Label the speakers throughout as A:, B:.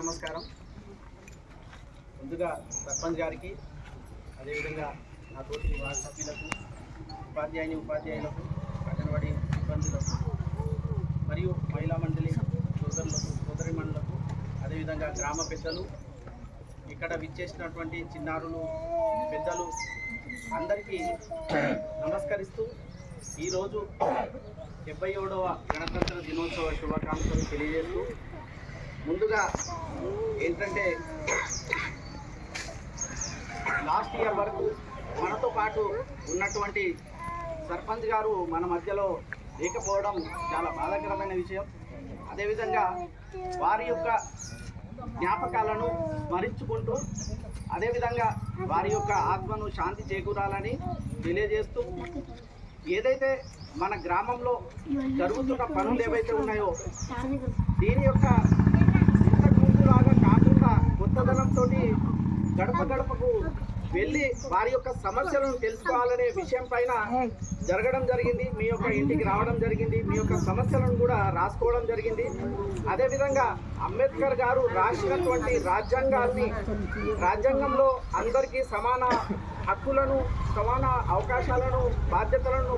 A: నమస్కారం. ముందుగా సర్పంచ్ గారికి, అదేవిధంగా నా తోటి వార్డు సభ్యులకు, ఉపాధ్యాయులకు, అంగన్వాడీ సిబ్బందులకు మరియు మహిళా మండలి సోదరిమణులకు, అదేవిధంగా గ్రామ పెద్దలు, ఇక్కడ విచ్చేసినటువంటి చిన్నారులు, పెద్దలు అందరికీ నమస్కరిస్తూ ఈరోజు 77వ గణతంత్ర దినోత్సవ శుభాకాంక్షలు తెలియజేస్తూ, ముందుగా ఏంటంటే లాస్ట్ ఇయర్ వరకు మనతో పాటు ఉన్నటువంటి సర్పంచ్ గారు మన మధ్యలో లేకపోవడం చాలా బాధాకరమైన విషయం. అదేవిధంగా వారి యొక్క జ్ఞాపకాలను స్మరించుకుంటూ, అదేవిధంగా వారి యొక్క ఆత్మను శాంతి చేకూరాలని తెలియజేస్తూ, ఏదైతే మన గ్రామంలో జరుగుతున్న పనులు ఏవైతే ఉన్నాయో దీని యొక్క ఇంతకు ముందులాగా కాకుండా కొత్తదనంతో గడప గడపకు వెళ్ళి వారి యొక్క సమస్యలను తెలుసుకోవాలనే విషయం పైన జరగడం జరిగింది. మీ యొక్క ఇంటికి రావడం జరిగింది, మీ యొక్క సమస్యలను కూడా రాసుకోవడం జరిగింది. అదేవిధంగా అంబేద్కర్ గారు రాసినటువంటి రాజ్యాంగంలో అందరికీ సమాన హక్కులను, సమాన అవకాశాలను, బాధ్యతలను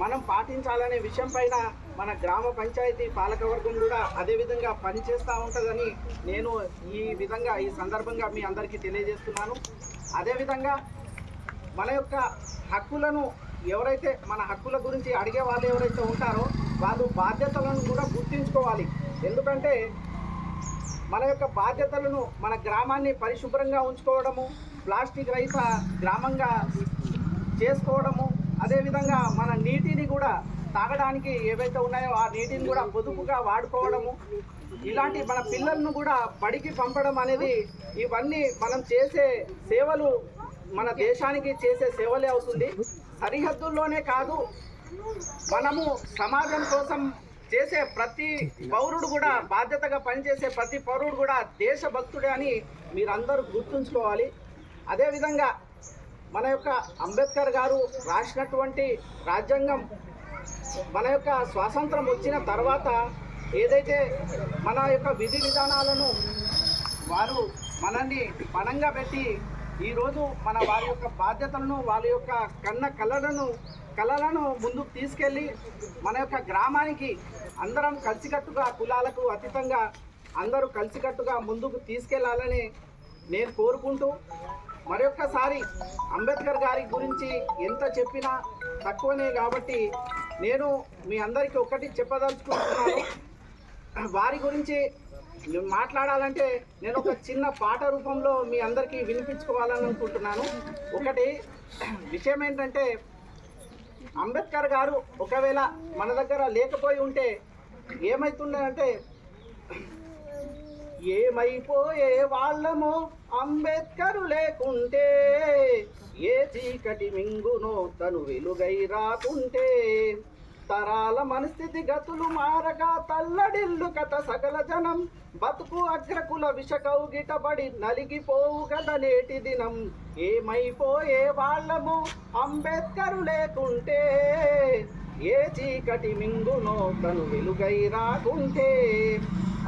A: మనం పాటించాలనే విషయం పైన మన గ్రామ పంచాయతీ పాలకవర్గం కూడా అదేవిధంగా పనిచేస్తూ ఉంటుందని నేను ఈ సందర్భంగా మీ అందరికీ తెలియజేస్తున్నాను. అదేవిధంగా మన యొక్క హక్కులను ఎవరైతే మన హక్కుల గురించి అడిగే వాళ్ళు ఎవరైతే ఉంటారో వాళ్ళు బాధ్యతలను కూడా గుర్తించుకోవాలి. ఎందుకంటే మన యొక్క బాధ్యతలను, మన గ్రామాన్ని పరిశుభ్రంగా ఉంచుకోవడము, ప్లాస్టిక్ రహిత గ్రామంగా చేసుకోవడము, అదేవిధంగా మన నీటిని కూడా తాగడానికి ఏవైతే ఉన్నాయో ఆ నీటిని కూడా పొదుపుగా వాడుకోవడము, ఇలాంటి మన పిల్లలను కూడా బడికి పంపడం అనేది, ఇవన్నీ మనం చేసే సేవలు, మన దేశానికి చేసే సేవలే అవుతుంది. సరిహద్దుల్లోనే కాదు, మనము సమాజం కోసం చేసే ప్రతి పౌరుడు కూడా, బాధ్యతగా పనిచేసే ప్రతి పౌరుడు కూడా దేశభక్తుడే అని మీరందరూ గుర్తుంచుకోవాలి. అదేవిధంగా మన యొక్క అంబేద్కర్ గారు రాసినటువంటి రాజ్యాంగం, మన యొక్క స్వాతంత్రం వచ్చిన తర్వాత ఏదైతే మన యొక్క విధి విధానాలను వారు మనల్ని పణంగా పెట్టి ఈరోజు వారి యొక్క బాధ్యతలను, వాళ్ళ యొక్క కళలను ముందుకు తీసుకెళ్ళి మన యొక్క గ్రామానికి అందరం కలిసికట్టుగా, కులాలకు అతీతంగా అందరూ కలిసికట్టుగా ముందుకు తీసుకెళ్లాలని నేను కోరుకుంటూ, మరొక్కసారి అంబేద్కర్ గారి గురించి ఎంత చెప్పినా తక్కువనే కాబట్టి నేను మీ అందరికీ ఒకటి చెప్పదలుచుకుంటున్నాను. వారి గురించి మాట్లాడాలంటే నేను ఒక చిన్న పాట రూపంలో మీ అందరికీ వినిపించుకోవాలని అనుకుంటున్నాను. ఒకటి విషయం ఏంటంటే, అంబేద్కర్ గారు ఒకవేళ మన దగ్గర లేకపోయి ఉంటే ఏమవుతుందంటే, ఏమైపోయే వాళ్ళమో అంబేద్కరు లేకుంటే, ఏ చీకటి మింగునో తను వెలుగై రాకుంటే, తరాల మనస్థితి గతులు మారగా తల్లడిల్లు కథ సకల జనం, బతుకు అగ్రకుల విషకౌగిటబడి నలిగిపోవు గద నేటి దినం. ఏమైపోయే వాళ్ళము అంబేద్కరు లేకుంటే, ఏ చీకటి మింగునో తను వెలుగై రాకుంటే,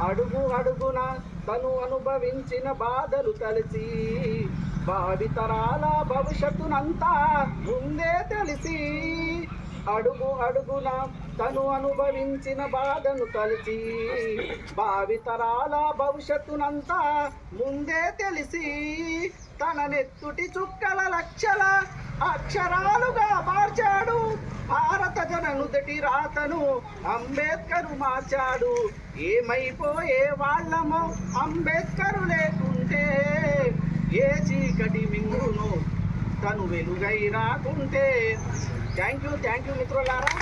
A: అడుగు అడుగున తను అనుభవించిన బాధలు తలచి, భావితరాల భవిష్యత్తునంతా ముందే తెలిసి, అడుగు అడుగున తను అనుభవించిన బాధను తలచి, భావితరాల భవిష్యత్తునంతా ముందే తెలిసి, తన నెత్తుటి చుక్కల లక్షల అక్షరాలుగా మార్చాడు భారత జననుదటి రాతను అంబేద్కరు మార్చాడు. ఏమైపోయే వాళ్ళమో అంబేద్కరు లేకుంటే, ఏ చీకటి మింగును తను వెలుగై రాకుంటే. థ్యాంక్ యూ మిత్రులారా.